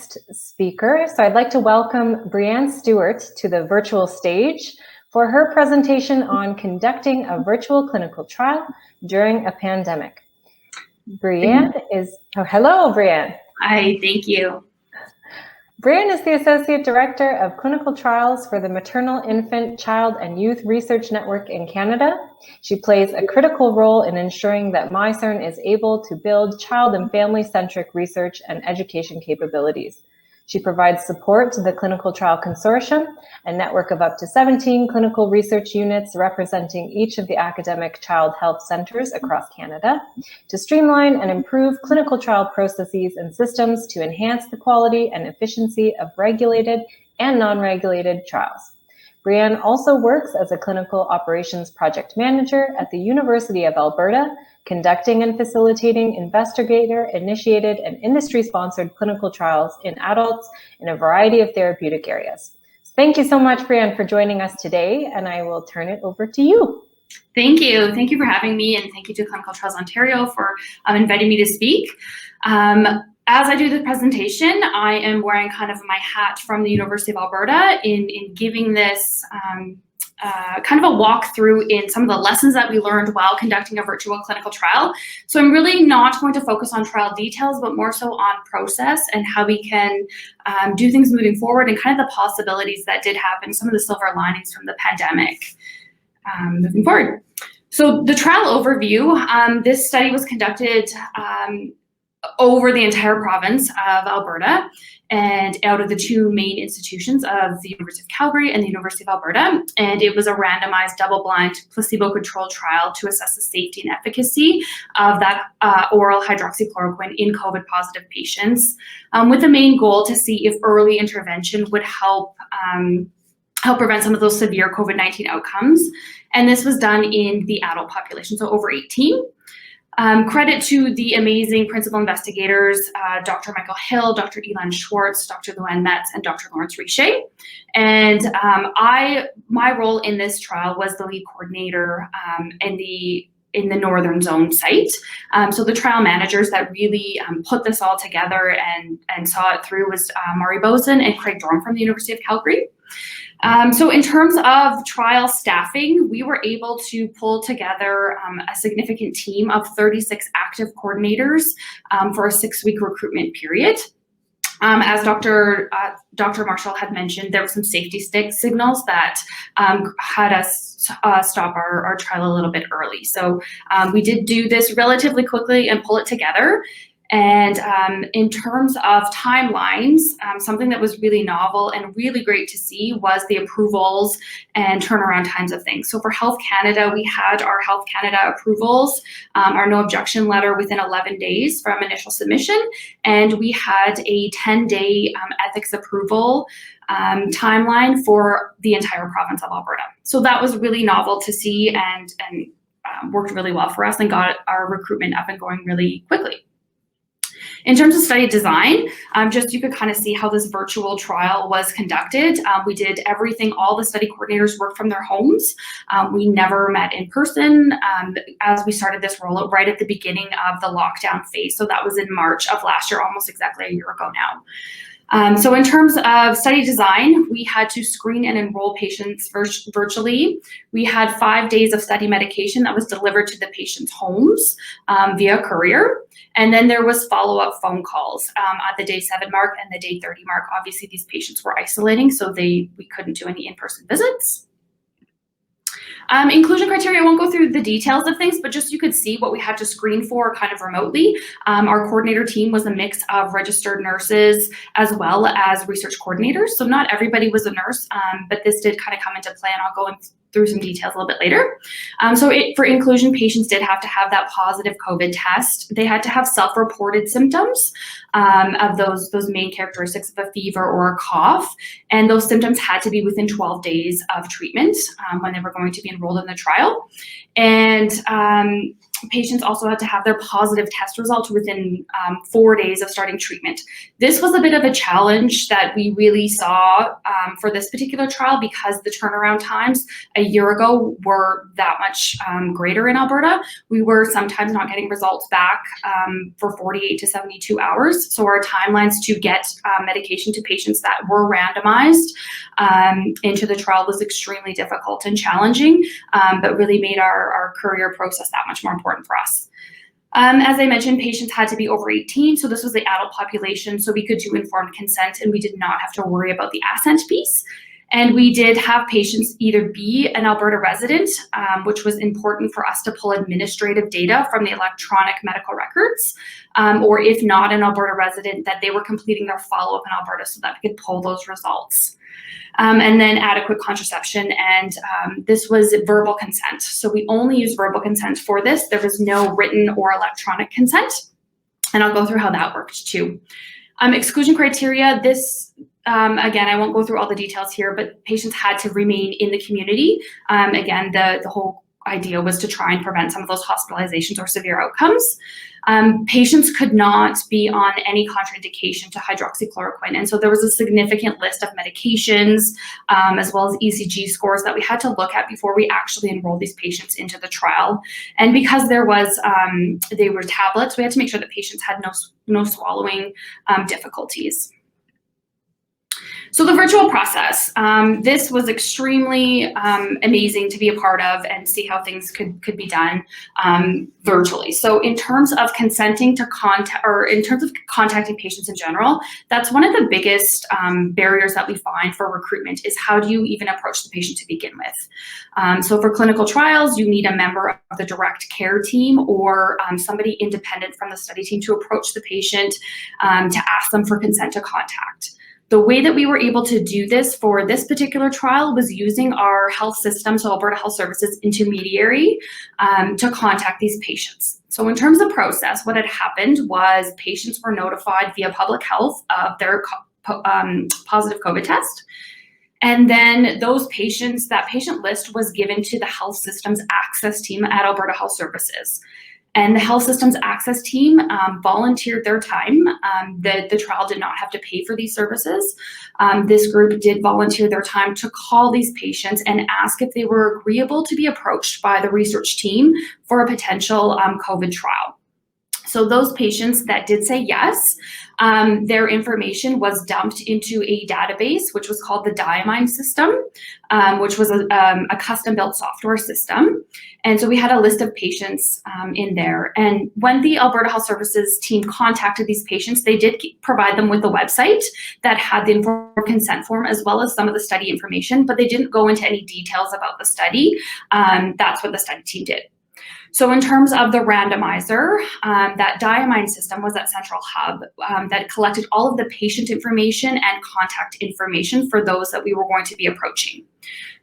next speaker. So I'd like to welcome Breanne Stewart to the virtual stage for her presentation on conducting a virtual clinical trial during a pandemic. Breanne is, hello Breanne. Hi, thank you. Breanne is the Associate Director of Clinical Trials for the Maternal, Infant, Child and Youth Research Network in Canada. She plays a critical role in ensuring that MICYRN is able to build child and family-centric research and education capabilities. She provides support to the Clinical Trial Consortium, a network of up to 17 clinical research units representing each of the academic child health centers across Canada, to streamline and improve clinical trial processes and systems to enhance the quality and efficiency of regulated and non-regulated trials. Breanne also works as a clinical operations project manager at the University of Alberta, conducting and facilitating investigator-initiated and industry-sponsored clinical trials in adults in a variety of therapeutic areas. Thank you so much, Breanne, for joining us today, and I will turn it over to you. Thank you. Thank you for having me, and thank you to Clinical Trials Ontario for inviting me to speak. As I do the presentation, I am wearing kind of my hat from the University of Alberta in giving this kind of a walkthrough in some of the lessons that we learned while conducting a virtual clinical trial. So I'm really not going to focus on trial details, but more so on process and how we can do things moving forward and kind of the possibilities that did happen, some of the silver linings from the pandemic moving forward. So the trial overview, this study was conducted over the entire province of Alberta and out of the two main institutions of the University of Calgary and the University of Alberta. And it was a randomized, double-blind, placebo-controlled trial to assess the safety and efficacy of that oral hydroxychloroquine in COVID-positive patients, with the main goal to see if early intervention would help prevent some of those severe COVID-19 outcomes. And this was done in the adult population, so over 18. Credit to the amazing principal investigators, Dr. Michael Hill, Dr. Elan Schwartz, Dr. Luann Metz, and Dr. Lawrence Richer. And my role in this trial was the lead coordinator in the Northern Zone site. So the trial managers that really put this all together and saw it through was Maury Boson and Craig Dorm from the University of Calgary. So in terms of trial staffing, we were able to pull together a significant team of 36 active coordinators for a 6-week recruitment period. As Dr. Marshall had mentioned, there were some safety signals that had us stop our trial a little bit early. So we did do this relatively quickly and pull it together. And in terms of timelines, something that was really novel and really great to see was the approvals and turnaround times of things. So for Health Canada, we had our Health Canada approvals, our no objection letter within 11 days from initial submission, and we had a 10-day ethics approval timeline for the entire province of Alberta. So that was really novel to see and worked really well for us and got our recruitment up and going really quickly. In terms of study design, just you could kind of see how this virtual trial was conducted. We did everything, all the study coordinators worked from their homes. We never met in person as we started this rollout right at the beginning of the lockdown phase. So that was in March of last year, almost exactly a year ago now. So in terms of study design, we had to screen and enroll patients virtually. We had 5 days of study medication that was delivered to the patient's homes via courier. And then there was follow-up phone calls at the day 7 mark and the day 30 mark. Obviously, these patients were isolating, so we couldn't do any in-person visits. Inclusion criteria, I won't go through the details of things, but just you could see what we had to screen for kind of remotely. Our coordinator team was a mix of registered nurses as well as research coordinators. So not everybody was a nurse, but this did kind of come into play, and I'll go through some details a little bit later. For inclusion, patients did have to have that positive COVID test. They had to have self-reported symptoms of those main characteristics of a fever or a cough, and those symptoms had to be within 12 days of treatment when they were going to be enrolled in the trial. And patients also had to have their positive test results within 4 days of starting treatment. This was a bit of a challenge that we really saw for this particular trial because the turnaround times a year ago were that much greater in Alberta. We were sometimes not getting results back for 48 to 72 hours. So our timelines to get medication to patients that were randomized into the trial was extremely difficult and challenging, but really made our courier process that much more important for us. As I mentioned, patients had to be over 18, so this was the adult population, so we could do informed consent and we did not have to worry about the assent piece. And we did have patients either be an Alberta resident, which was important for us to pull administrative data from the electronic medical records, or if not an Alberta resident, that they were completing their follow-up in Alberta so that we could pull those results. And then adequate contraception, and this was verbal consent. So we only used verbal consent for this. There was no written or electronic consent, and I'll go through how that worked too. Exclusion criteria, this, again, I won't go through all the details here, but patients had to remain in the community. Again, the whole idea was to try and prevent some of those hospitalizations or severe outcomes. Patients could not be on any contraindication to hydroxychloroquine. And so there was a significant list of medications, as well as ECG scores that we had to look at before we actually enrolled these patients into the trial. And because there was, they were tablets, we had to make sure that patients had no swallowing difficulties. So the virtual process, this was extremely amazing to be a part of and see how things could be done virtually. So in terms of consenting to contact, or in terms of contacting patients in general, that's one of the biggest barriers that we find for recruitment is how do you even approach the patient to begin with? So for clinical trials, you need a member of the direct care team or somebody independent from the study team to approach the patient to ask them for consent to contact. The way that we were able to do this for this particular trial was using our health system, so Alberta Health Services intermediary, to contact these patients. So in terms of process, what had happened was patients were notified via public health of their positive COVID test. And then those patients, that patient list was given to the health system's access team at Alberta Health Services. And the health systems access team volunteered their time. The trial did not have to pay for these services. This group did volunteer their time to call these patients and ask if they were agreeable to be approached by the research team for a potential COVID trial. So those patients that did say yes, their information was dumped into a database, which was called the Diamine system, which was a custom-built software system. And so we had a list of patients in there. And when the Alberta Health Services team contacted these patients, they did provide them with a website that had the informed consent form as well as some of the study information, but they didn't go into any details about the study. That's what the study team did. So in terms of the randomizer, that Diamine system was that central hub that collected all of the patient information and contact information for those that we were going to be approaching.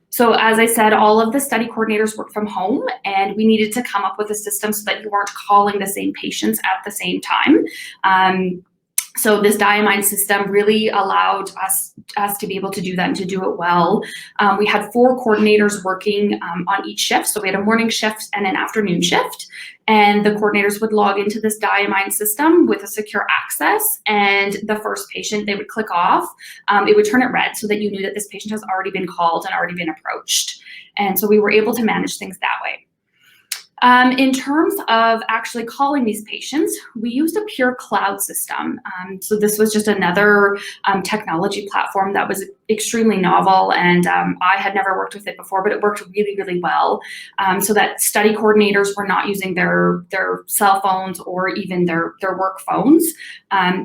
So as I said, all of the study coordinators worked from home, and we needed to come up with a system so that you weren't calling the same patients at the same time. So this Diamine system really allowed us to be able to do that and to do it well. We had 4 coordinators working on each shift. So we had a morning shift and an afternoon shift. And the coordinators would log into this Diamine system with a secure access. And the first patient they would click off, it would turn it red so that you knew that this patient has already been called and already been approached. And so we were able to manage things that way. In terms of actually calling these patients, we used a pure cloud system. So this was just another technology platform that was extremely novel, and I had never worked with it before, but it worked really, really well. So that study coordinators were not using their cell phones or even their work phones.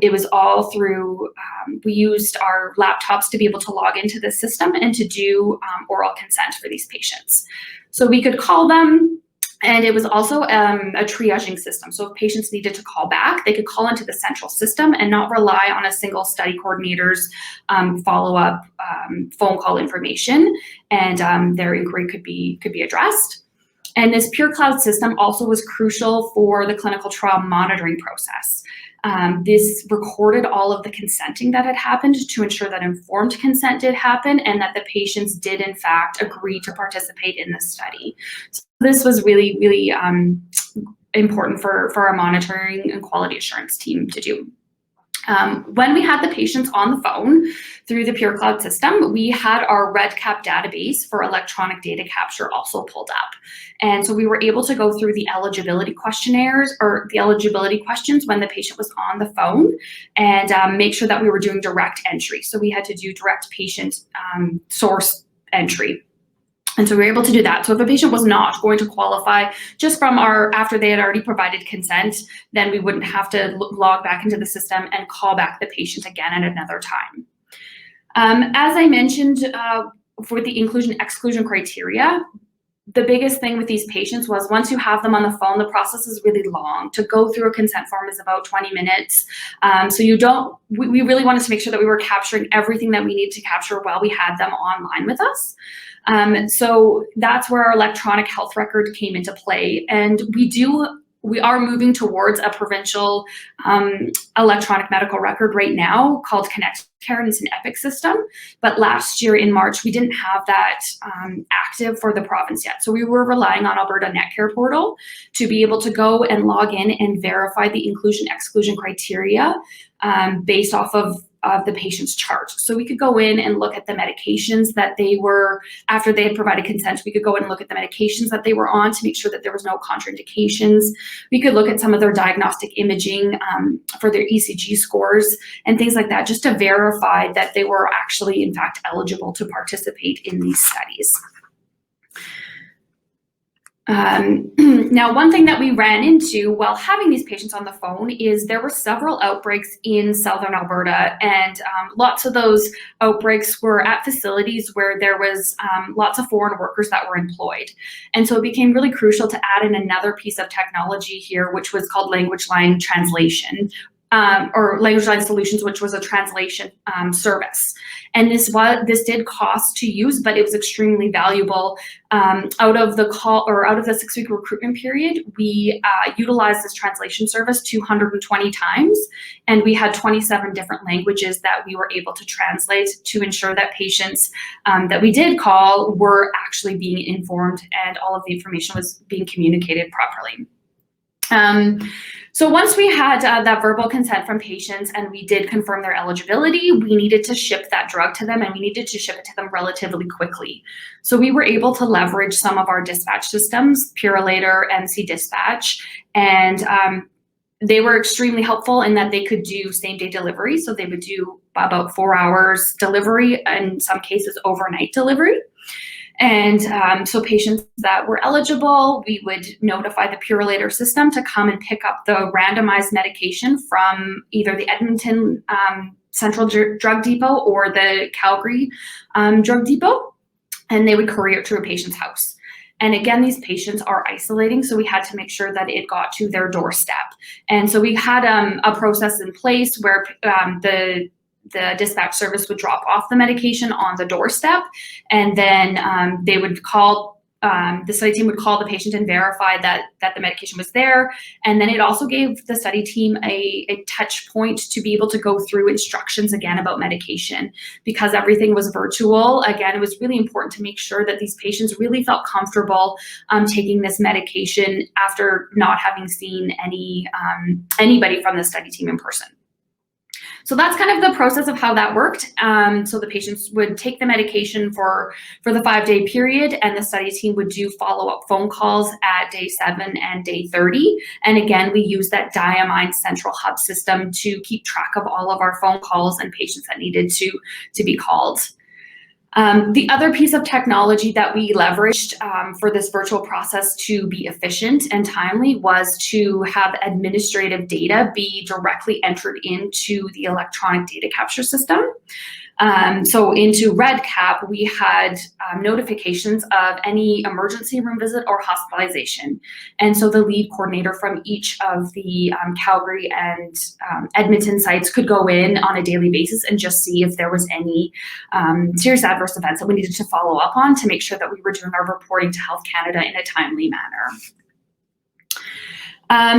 It was all through, we used our laptops to be able to log into the system and to do oral consent for these patients. So we could call them. And it was also a triaging system. So if patients needed to call back, they could call into the central system and not rely on a single study coordinator's follow-up phone call information, and their inquiry could be addressed. And this pure cloud system also was crucial for the clinical trial monitoring process. This recorded all of the consenting that had happened to ensure that informed consent did happen and that the patients did in fact agree to participate in the study. So this was really, really important for our monitoring and quality assurance team to do. When we had the patients on the phone through the Pure Cloud system, we had our REDCap database for electronic data capture also pulled up. And so we were able to go through the eligibility questionnaires or the eligibility questions when the patient was on the phone and make sure that we were doing direct entry. So we had to do direct patient source entry. And so we were able to do that. So if a patient was not going to qualify just from after they had already provided consent, then we wouldn't have to log back into the system and call back the patient again at another time. As I mentioned, for the inclusion-exclusion criteria, the biggest thing with these patients was once you have them on the phone, the process is really long. To go through a consent form is about 20 minutes. So we really wanted to make sure that we were capturing everything that we needed to capture while we had them online with us. So that's where our electronic health record came into play. And we are moving towards a provincial electronic medical record right now called Connect Care, and it's an Epic system. But last year in March, we didn't have that active for the province yet. So we were relying on Alberta NetCare portal to be able to go and log in and verify the inclusion-exclusion criteria based off of the patient's chart. So we could go in and look at the medications that they were, after they had provided consent, we could go in and look at the medications that they were on to make sure that there was no contraindications. We could look at some of their diagnostic imaging for their ECG scores and things like that, just to verify that they were actually, in fact, eligible to participate in these studies. Now, one thing that we ran into while having these patients on the phone is there were several outbreaks in Southern Alberta, and lots of those outbreaks were at facilities where there was lots of foreign workers that were employed. And so it became really crucial to add in another piece of technology here, which was called language line translation, or language line solutions, which was a translation service. And this did cost to use, but it was extremely valuable. Out of the 6-week recruitment period, we utilized this translation service 220 times, and we had 27 different languages that we were able to translate to ensure that patients that we did call were actually being informed and all of the information was being communicated properly. So once we had that verbal consent from patients and we did confirm their eligibility, we needed to ship that drug to them, and we needed to ship it to them relatively quickly. So we were able to leverage some of our dispatch systems, Purolator, MC Dispatch, and they were extremely helpful in that they could do same-day delivery. So they would do about 4 hours delivery, in some cases overnight delivery. And so patients that were eligible, we would notify the Purolator system to come and pick up the randomized medication from either the Edmonton Central Drug Depot or the Calgary Drug Depot, and they would courier it to a patient's house. And again, these patients are isolating, so we had to make sure that it got to their doorstep. And so we had a process in place where the dispatch service would drop off the medication on the doorstep, and then they would call, the study team would call the patient and verify that the medication was there. And then it also gave the study team a touch point to be able to go through instructions again about medication. Because everything was virtual, again, it was really important to make sure that these patients really felt comfortable taking this medication after not having seen anybody from the study team in person. So that's kind of the process of how that worked. So the patients would take the medication for the 5-day period, and the study team would do follow-up phone calls at day 7 and day 30. And again, we use that Diamine central hub system to keep track of all of our phone calls and patients that needed to be called. The other piece of technology that we leveraged for this virtual process to be efficient and timely was to have administrative data be directly entered into the electronic data capture system. So into REDCap, we had notifications of any emergency room visit or hospitalization. And so the lead coordinator from each of the Calgary and Edmonton sites could go in on a daily basis and just see if there was any serious adverse events that we needed to follow up on to make sure that we were doing our reporting to Health Canada in a timely manner.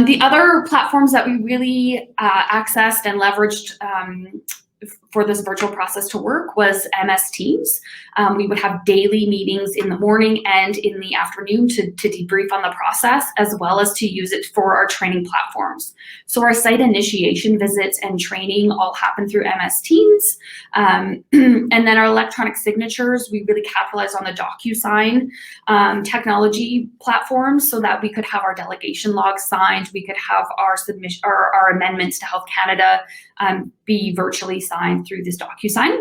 The other platforms that we really accessed and leveraged for this virtual process to work was MS Teams. We would have daily meetings in the morning and in the afternoon to debrief on the process, as well as to use it for our training platforms. So our site initiation visits and training all happen through MS Teams. And then our electronic signatures, we really capitalized on the DocuSign technology platforms so that we could have our delegation logs signed, we could have our submission or our amendments to Health Canada be virtually signed through this DocuSign.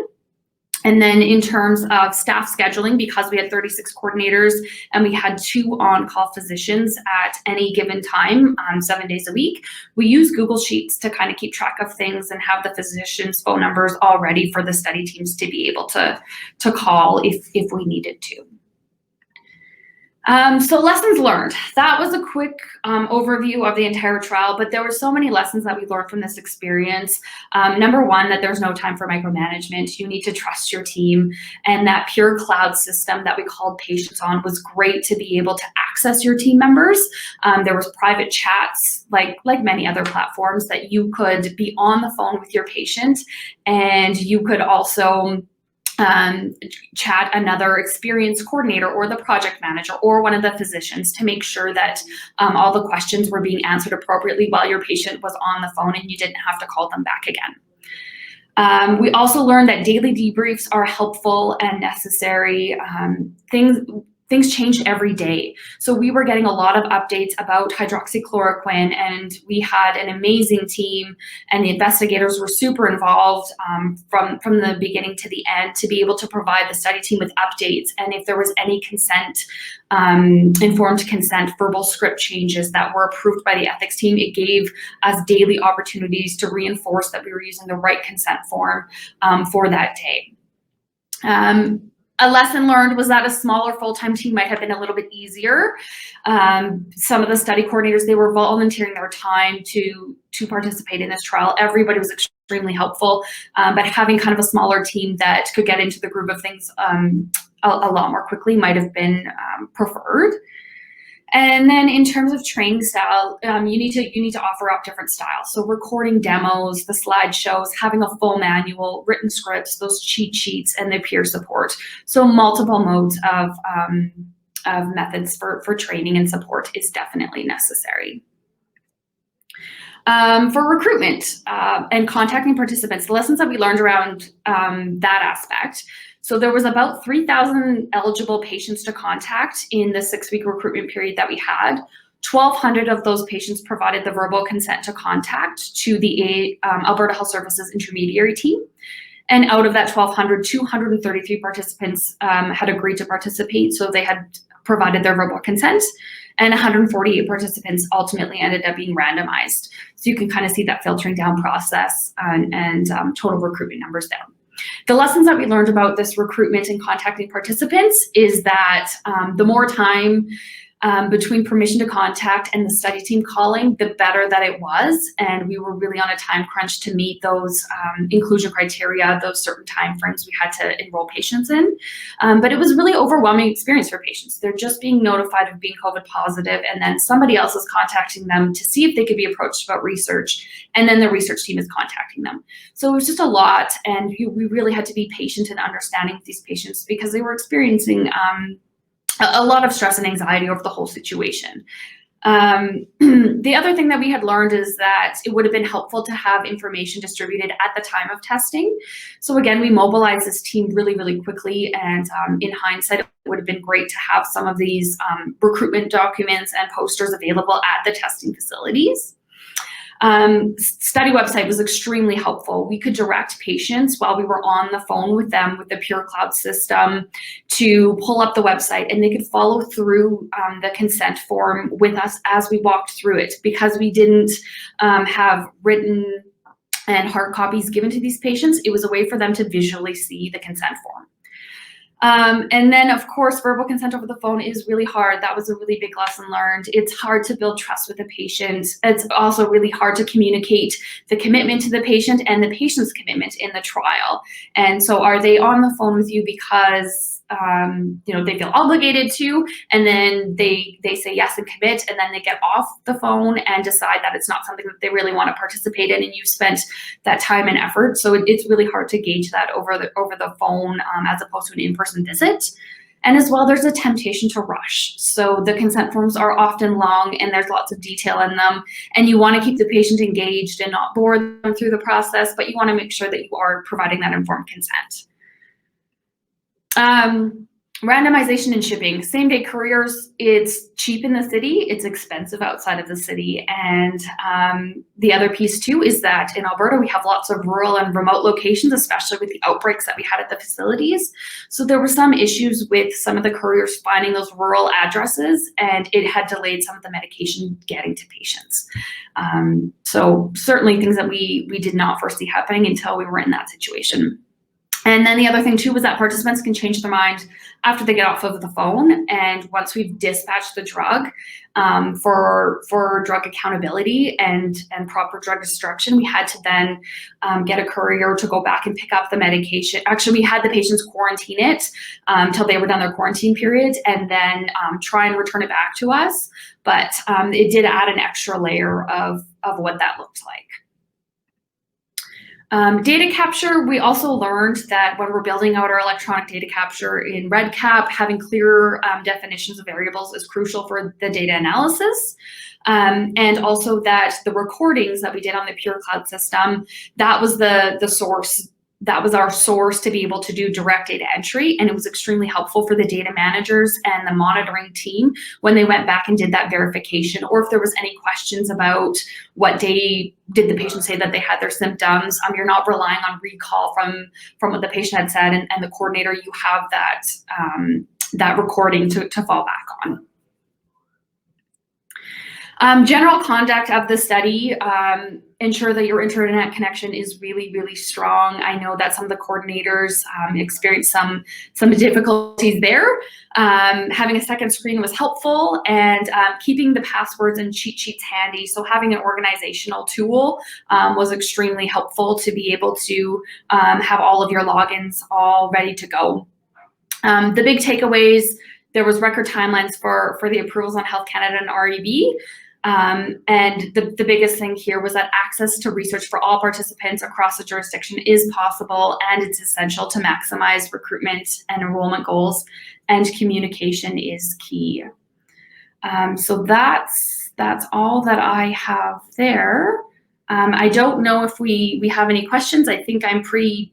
And then in terms of staff scheduling, because we had 36 coordinators and we had 2 on-call physicians at any given time, 7 days a week, we use Google Sheets to kind of keep track of things and have the physicians' phone numbers all ready for the study teams to be able to call if we needed to. So lessons learned. That was a quick overview of the entire trial, but there were so many lessons that we learned from this experience. Number one, that there's no time for micromanagement. You need to trust your team, and that pure cloud system that we called Patients On was great to be able to access your team members. There was private chats, like many other platforms, that you could be on the phone with your patient, and you could also chat another experienced coordinator or the project manager or one of the physicians to make sure that all the questions were being answered appropriately while your patient was on the phone and you didn't have to call them back again. We also learned that daily debriefs are helpful and necessary. Things changed every day. So we were getting a lot of updates about hydroxychloroquine, and we had an amazing team, and the investigators were super involved from the beginning to the end to be able to provide the study team with updates. And if there was any consent, informed consent, verbal script changes that were approved by the ethics team, it gave us daily opportunities to reinforce that we were using the right consent form for that day. A lesson learned was that a smaller full-time team might have been a little bit easier. Some of the study coordinators, they were volunteering their time to participate in this trial. Everybody was extremely helpful, but having kind of a smaller team that could get into the groove of things a lot more quickly might have been preferred. And then in terms of training style, you need to offer up different styles. So recording demos, the slideshows, having a full manual, written scripts, those cheat sheets, and the peer support. So multiple modes of methods for training and support is definitely necessary. For recruitment and contacting participants, the lessons that we learned around that aspect. So there was about 3,000 eligible patients to contact in the 6-week recruitment period that we had. 1,200 of those patients provided the verbal consent to contact to the Alberta Health Services intermediary team. And out of that 1,200, 233 participants had agreed to participate, so they had provided their verbal consent, and 148 participants ultimately ended up being randomized. So you can kind of see that filtering down process and total recruitment numbers down. The lessons that we learned about this recruitment and contacting participants is that the more time between permission to contact and the study team calling, the better that it was. And we were really on a time crunch to meet those inclusion criteria, those certain timeframes we had to enroll patients in. But it was a really overwhelming experience for patients. They're just being notified of being COVID positive, and then somebody else is contacting them to see if they could be approached about research, and then the research team is contacting them. So it was just a lot, and we really had to be patient and understanding with these patients because they were experiencing a lot of stress and anxiety over the whole situation. The other thing that we had learned is that it would have been helpful to have information distributed at the time of testing. So again, we mobilized this team really, really quickly, and in hindsight, it would have been great to have some of these recruitment documents and posters available at the testing facilities. Study website was extremely helpful. We could direct patients while we were on the phone with them with the Pure Cloud system to pull up the website, and they could follow through the consent form with us as we walked through it, because we didn't have written and hard copies given to these patients. It was a way for them to visually see the consent form. And then, of course, verbal consent over the phone is really hard. That was a really big lesson learned. It's hard to build trust with a patient. It's also really hard to communicate the commitment to the patient and the patient's commitment in the trial. And so are they on the phone with you because they feel obligated to, and then they say yes and commit, and then they get off the phone and decide that it's not something that they really want to participate in, and you've spent that time and effort. So it's really hard to gauge that over the phone as opposed to an in-person visit. And as well, there's a temptation to rush. So the consent forms are often long and there's lots of detail in them, and you want to keep the patient engaged and not bore them through the process, but you want to make sure that you are providing that informed consent. Randomization and shipping. Same-day couriers, it's cheap in the city, it's expensive outside of the city. And the other piece too is that in Alberta, we have lots of rural and remote locations, especially with the outbreaks that we had at the facilities. So there were some issues with some of the couriers finding those rural addresses, and it had delayed some of the medication getting to patients. So certainly things that we did not foresee happening until we were in that situation. And then the other thing too was that participants can change their mind after they get off of the phone. And once we've dispatched the drug for drug accountability and proper drug instruction, we had to then get a courier to go back and pick up the medication. Actually, we had the patients quarantine it till they were done their quarantine period, and then try and return it back to us. But it did add an extra layer of what that looked like. Data capture, we also learned that when we're building out our electronic data capture in REDCap, having clear definitions of variables is crucial for the data analysis. And also that the recordings that we did on the Pure Cloud system, that was the source. That was our source to be able to do direct data entry, and it was extremely helpful for the data managers and the monitoring team when they went back and did that verification, or if there was any questions about what day did the patient say that they had their symptoms. You're not relying on recall from what the patient had said, and the coordinator, you have that recording to fall back on. General conduct of the study, ensure that your internet connection is really, really strong. I know that some of the coordinators experienced some difficulties there. Having a second screen was helpful, and keeping the passwords and cheat sheets handy. So having an organizational tool was extremely helpful to be able to have all of your logins all ready to go. The big takeaways, there was record timelines for the approvals on Health Canada and REB. And the biggest thing here was that access to research for all participants across the jurisdiction is possible, and it's essential to maximize recruitment and enrollment goals, and communication is key. So that's all that I have there. I don't know if we have any questions. I think I'm pretty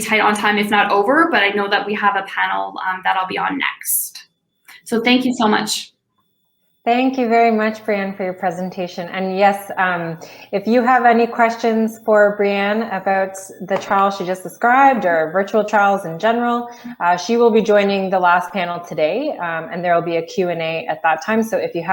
tight on time, if not over, but I know that we have a panel that I'll be on next. So thank you so much. Thank you very much, Breanne, for your presentation. And yes, if you have any questions for Breanne about the trial she just described or virtual trials in general, she will be joining the last panel today, and there will be a Q&A at that time. So if you have